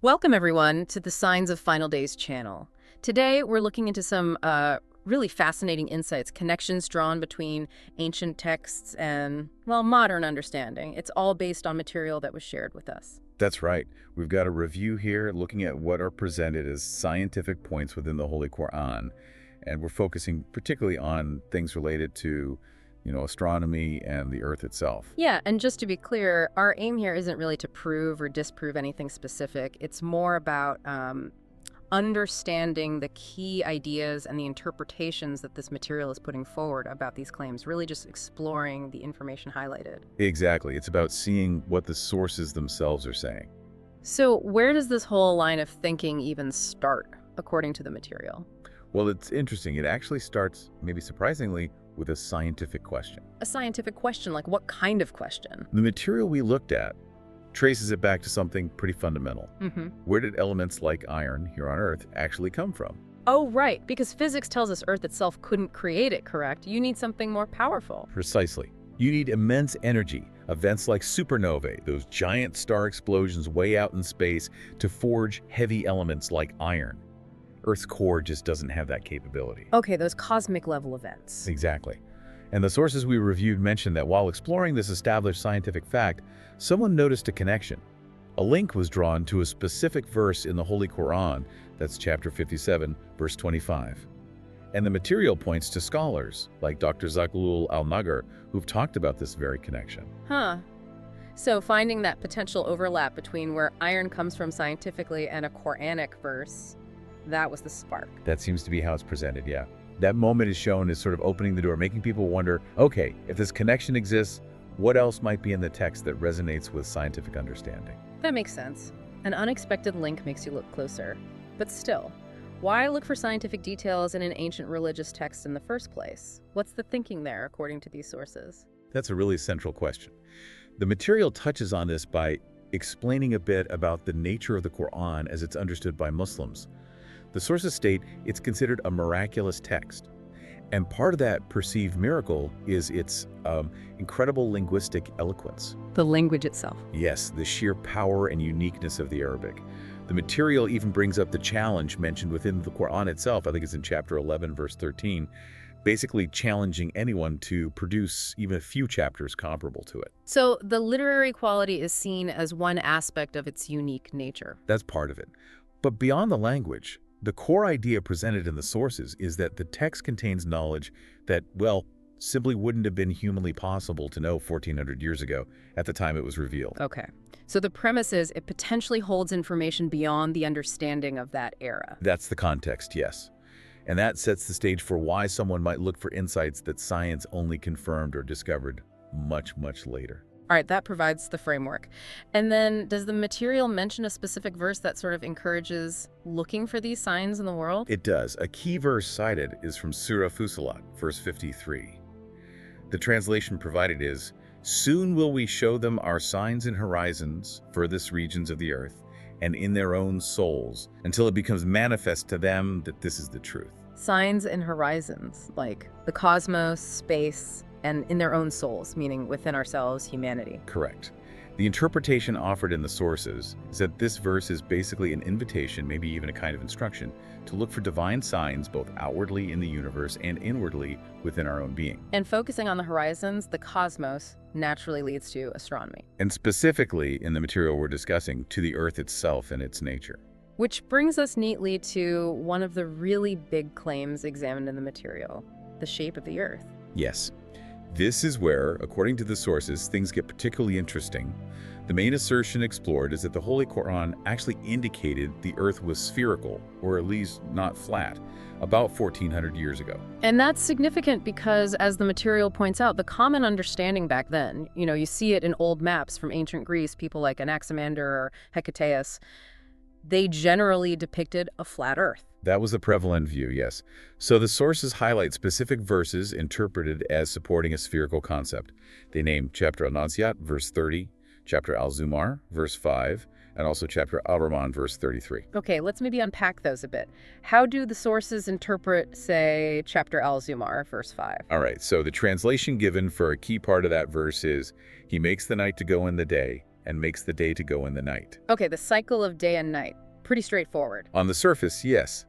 Welcome, everyone, to the Signs of Final Days channel. Today, we're looking into some really fascinating insights, connections drawn between ancient texts and, well, modern understanding. It's all based on material that was shared with us. That's right. We've got a review here looking at what are presented as scientific points within the Holy Qur'an. And we're focusing particularly on things related to, astronomy and the Earth itself. Yeah, and just to be clear, our aim here isn't really to prove or disprove anything specific. It's more about understanding the key ideas and the interpretations that this material is putting forward about these claims, really just exploring the information highlighted. Exactly. It's about seeing what the sources themselves are saying. So where does this whole line of thinking even start, according to the material? Well, it's interesting. It actually starts, maybe surprisingly, with a scientific question. A scientific question, like what kind of question? The material we looked at traces it back to something pretty fundamental. Where did elements like iron here on Earth actually come from? Oh, right, because physics tells us Earth itself couldn't create it, correct? You need something more powerful. Precisely. You need immense energy, events like supernovae, those giant star explosions way out in space, to forge heavy elements like iron. Earth's core just doesn't have that capability. Okay, those cosmic level events. Exactly. And the sources we reviewed mentioned that while exploring this established scientific fact, someone noticed a connection. A link was drawn to a specific verse in the Holy Qur'an, that's chapter 57, verse 25. And the material points to scholars, like Dr. Zaghloul al-Nagar, who've talked about this very connection. Huh. So finding that potential overlap between where iron comes from scientifically and a Qur'anic verse, that was the spark. That seems to be how it's presented, yeah. That moment is shown as sort of opening the door, making people wonder, okay, if this connection exists, what else might be in the text that resonates with scientific understanding? That makes sense. An unexpected link makes you look closer. But still, why look for scientific details in an ancient religious text in the first place? What's the thinking there, according to these sources? That's a really central question. The material touches on this by explaining a bit about the nature of the Qur'an as it's understood by Muslims. The sources state it's considered a miraculous text. And part of that perceived miracle is its incredible linguistic eloquence. The language itself. Yes, the sheer power and uniqueness of the Arabic. The material even brings up the challenge mentioned within the Qur'an itself. I think it's in chapter 11, verse 13, basically challenging anyone to produce even a few chapters comparable to it. So the literary quality is seen as one aspect of its unique nature. That's part of it. But beyond the language, the core idea presented in the sources is that the text contains knowledge that, well, simply wouldn't have been humanly possible to know 1,400 years ago at the time it was revealed. Okay. So the premise is it potentially holds information beyond the understanding of that era. That's the context, yes. And that sets the stage for why someone might look for insights that science only confirmed or discovered much, much later. All right, that provides the framework. And then does the material mention a specific verse that sort of encourages looking for these signs in the world? It does. A key verse cited is from Surah Fussilat, verse 53. The translation provided is, "Soon will we show them our signs in horizons, furthest regions of the earth, and in their own souls, until it becomes manifest to them that this is the truth." Signs in horizons, like the cosmos, space, and in their own souls, meaning within ourselves, humanity. Correct. The interpretation offered in the sources is that this verse is basically an invitation, maybe even a kind of instruction, to look for divine signs both outwardly in the universe and inwardly within our own being. And focusing on the horizons, the cosmos, naturally leads to astronomy. And specifically, in the material we're discussing, to the Earth itself and its nature. Which brings us neatly to one of the really big claims examined in the material, the shape of the Earth. Yes. This is where, according to the sources, things get particularly interesting. The main assertion explored is that the Holy Qur'an actually indicated the Earth was spherical, or at least not flat, about 1,400 years ago. And that's significant because, as the material points out, the common understanding back then, you see it in old maps from ancient Greece, people like Anaximander or Hecataeus, they generally depicted a flat Earth. That was the prevalent view, yes. So the sources highlight specific verses interpreted as supporting a spherical concept. They name chapter Al-Naziat, verse 30, chapter Al-Zumar, verse 5, and also chapter Al-Rahman, verse 33. Okay, let's maybe unpack those a bit. How do the sources interpret, say, chapter Al-Zumar, verse 5? All right, so the translation given for a key part of that verse is, "He makes the night to go in the day, and makes the day to go in the night. Okay, the cycle of day and night. Pretty straightforward. On the surface, yes.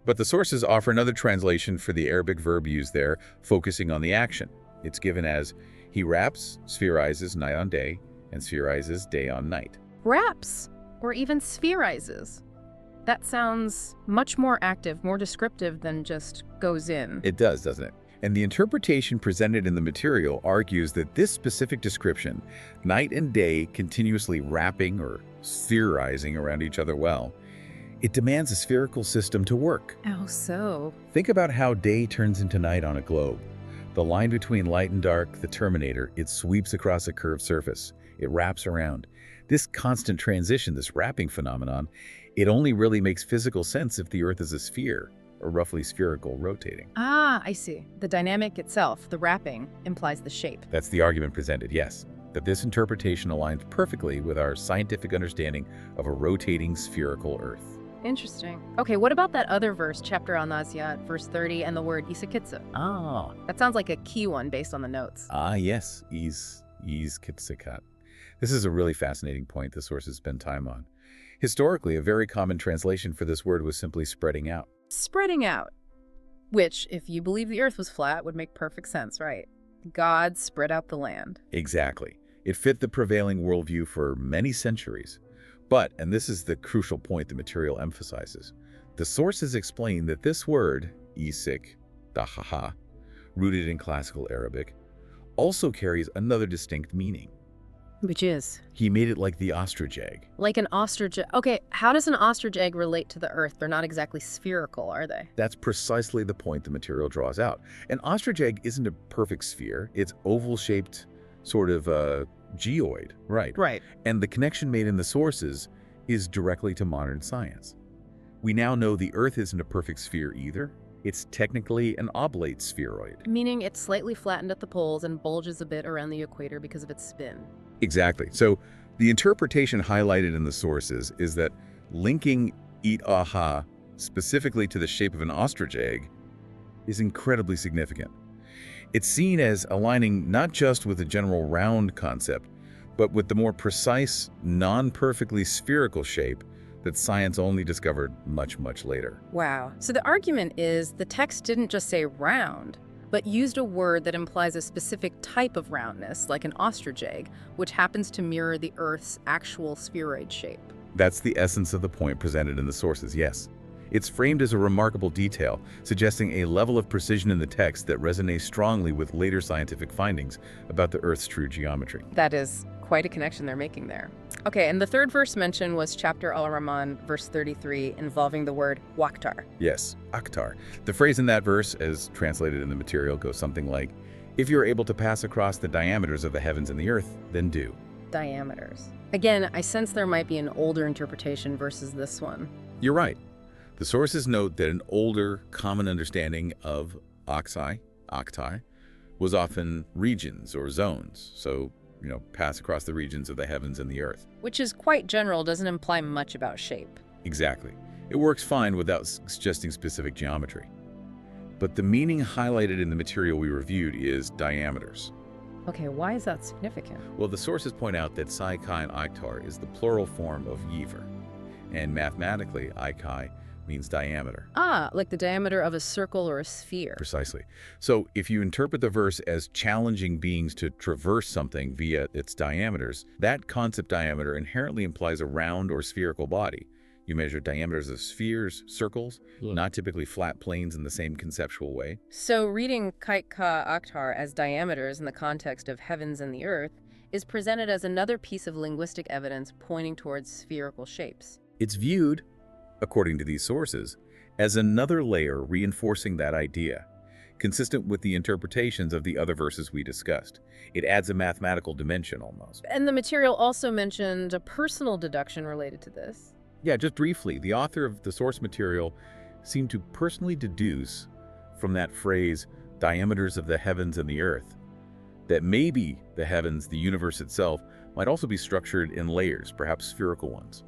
But the sources offer another translation for the Arabic verb used there, focusing on the action. It's given as, he wraps, spherizes night on day, and spherizes day on night. Wraps, or even spherizes. That sounds much more active, more descriptive than just goes in. It does, doesn't it? And the interpretation presented in the material argues that this specific description, night and day continuously wrapping or spherizing around each other well, it demands a spherical system to work. How so? Think about how day turns into night on a globe. The line between light and dark, the terminator, it sweeps across a curved surface. It wraps around. This constant transition, this wrapping phenomenon, it only really makes physical sense if the Earth is a sphere, or roughly spherical, rotating. Ah, I see. The dynamic itself, the wrapping, implies the shape. That's the argument presented, yes. That this interpretation aligns perfectly with our scientific understanding of a rotating spherical Earth. Interesting. Okay, what about that other verse, chapter Al-Naziat, verse 30, and the word Isakitsa? Ah. That sounds like a key one based on the notes. Ah, yes. Kitsakat. This is a really fascinating point the sources spend time on. Historically, a very common translation for this word was simply spreading out. Spreading out. Which, if you believe the earth was flat, would make perfect sense, right? God spread out the land. Exactly. It fit the prevailing worldview for many centuries. But, and this is the crucial point the material emphasizes, the sources explain that this word, isik, dahaha, rooted in classical Arabic, also carries another distinct meaning. Which is? He made it like the ostrich egg. Like an ostrich egg. Okay, how does an ostrich egg relate to the earth? They're not exactly spherical, are they? That's precisely the point the material draws out. An ostrich egg isn't a perfect sphere. It's oval-shaped, sort of geoid, right? Right. And the connection made in the sources is directly to modern science. We now know the Earth isn't a perfect sphere either. It's technically an oblate spheroid. Meaning it's slightly flattened at the poles and bulges a bit around the equator because of its spin. Exactly. So the interpretation highlighted in the sources is that linking it aha specifically to the shape of an ostrich egg is incredibly significant. It's seen as aligning not just with the general round concept, but with the more precise, non-perfectly spherical shape that science only discovered much, much later. Wow. So the argument is the text didn't just say round, but used a word that implies a specific type of roundness, like an ostrich egg, which happens to mirror the Earth's actual spheroid shape. That's the essence of the point presented in the sources, yes. It's framed as a remarkable detail, suggesting a level of precision in the text that resonates strongly with later scientific findings about the Earth's true geometry. That is quite a connection they're making there. Okay, and the third verse mentioned was chapter Al-Rahman, verse 33, involving the word waqtar. Yes, Akhtar. The phrase in that verse, as translated in the material, goes something like, if you're able to pass across the diameters of the heavens and the earth, then do. Diameters. Again, I sense there might be an older interpretation versus this one. You're right. The sources note that an older, common understanding of oxai, octai, was often regions or zones, so, pass across the regions of the heavens and the earth. Which is quite general, doesn't imply much about shape. Exactly. It works fine without suggesting specific geometry. But the meaning highlighted in the material we reviewed is diameters. Okay, why is that significant? Well, the sources point out that psi, chi, and iktar is the plural form of yiver, and mathematically, ikai means diameter. Ah, like the diameter of a circle or a sphere. Precisely. So if you interpret the verse as challenging beings to traverse something via its diameters, that concept diameter inherently implies a round or spherical body. You measure diameters of spheres, circles, not typically flat planes in the same conceptual way. So reading kite ka aktar as diameters in the context of heavens and the earth is presented as another piece of linguistic evidence pointing towards spherical shapes. It's viewed, according to these sources, as another layer reinforcing that idea, consistent with the interpretations of the other verses we discussed. It adds a mathematical dimension almost. And the material also mentioned a personal deduction related to this. Yeah, just briefly, the author of the source material seemed to personally deduce from that phrase, diameters of the heavens and the earth, that maybe the heavens, the universe itself, might also be structured in layers, perhaps spherical ones,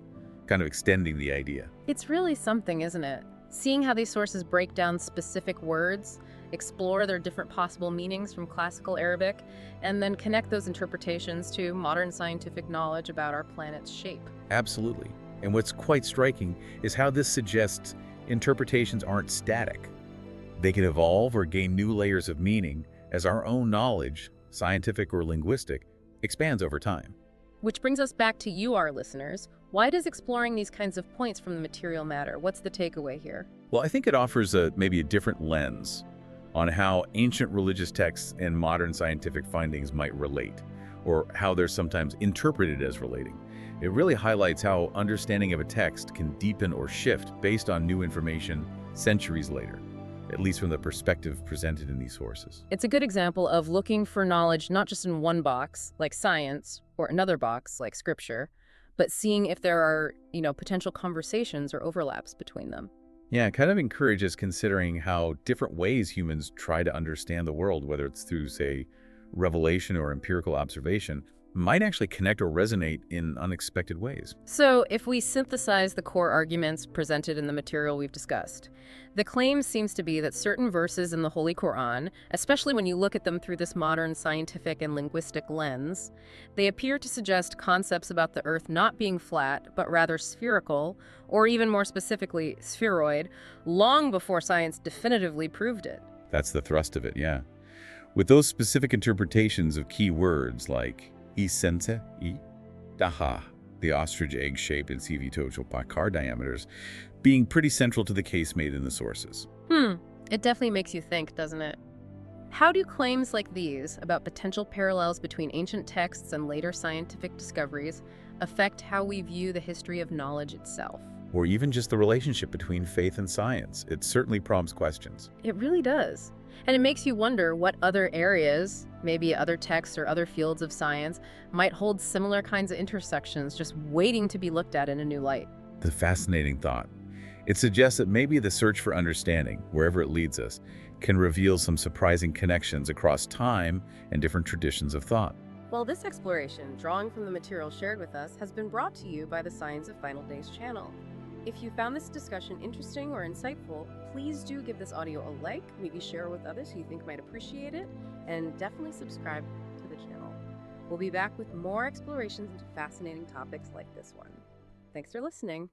kind of extending the idea. It's really something, isn't it? Seeing how these sources break down specific words, explore their different possible meanings from classical Arabic, and then connect those interpretations to modern scientific knowledge about our planet's shape. Absolutely. And what's quite striking is how this suggests interpretations aren't static. They can evolve or gain new layers of meaning as our own knowledge, scientific or linguistic, expands over time. Which brings us back to you, our listeners. Why does exploring these kinds of points from the material matter? What's the takeaway here? Well, I think it offers maybe a different lens on how ancient religious texts and modern scientific findings might relate, or how they're sometimes interpreted as relating. It really highlights how understanding of a text can deepen or shift based on new information centuries later, at least from the perspective presented in these sources. It's a good example of looking for knowledge not just in one box, like science, or another box, like scripture, but seeing if there are, potential conversations or overlaps between them. Yeah, it kind of encourages considering how different ways humans try to understand the world, whether it's through, say, revelation or empirical observation, might actually connect or resonate in unexpected ways. So, if we synthesize the core arguments presented in the material we've discussed, the claim seems to be that certain verses in the Holy Qur'an, especially when you look at them through this modern scientific and linguistic lens, they appear to suggest concepts about the Earth not being flat, but rather spherical, or even more specifically, spheroid, long before science definitively proved it. That's the thrust of it, yeah. With those specific interpretations of key words like sense, daha, the ostrich egg shape and CV total car diameters, being pretty central to the case made in the sources. It definitely makes you think, doesn't it? How do claims like these about potential parallels between ancient texts and later scientific discoveries affect how we view the history of knowledge itself? Or even just the relationship between faith and science. It certainly prompts questions. It really does. And it makes you wonder what other areas, maybe other texts or other fields of science, might hold similar kinds of intersections just waiting to be looked at in a new light. The fascinating thought. It suggests that maybe the search for understanding, wherever it leads us, can reveal some surprising connections across time and different traditions of thought. Well, this exploration, drawing from the material shared with us, has been brought to you by the Science of Final Days channel. If you found this discussion interesting or insightful, please do give this audio a like, maybe share with others who you think might appreciate it, and definitely subscribe to the channel. We'll be back with more explorations into fascinating topics like this one. Thanks for listening.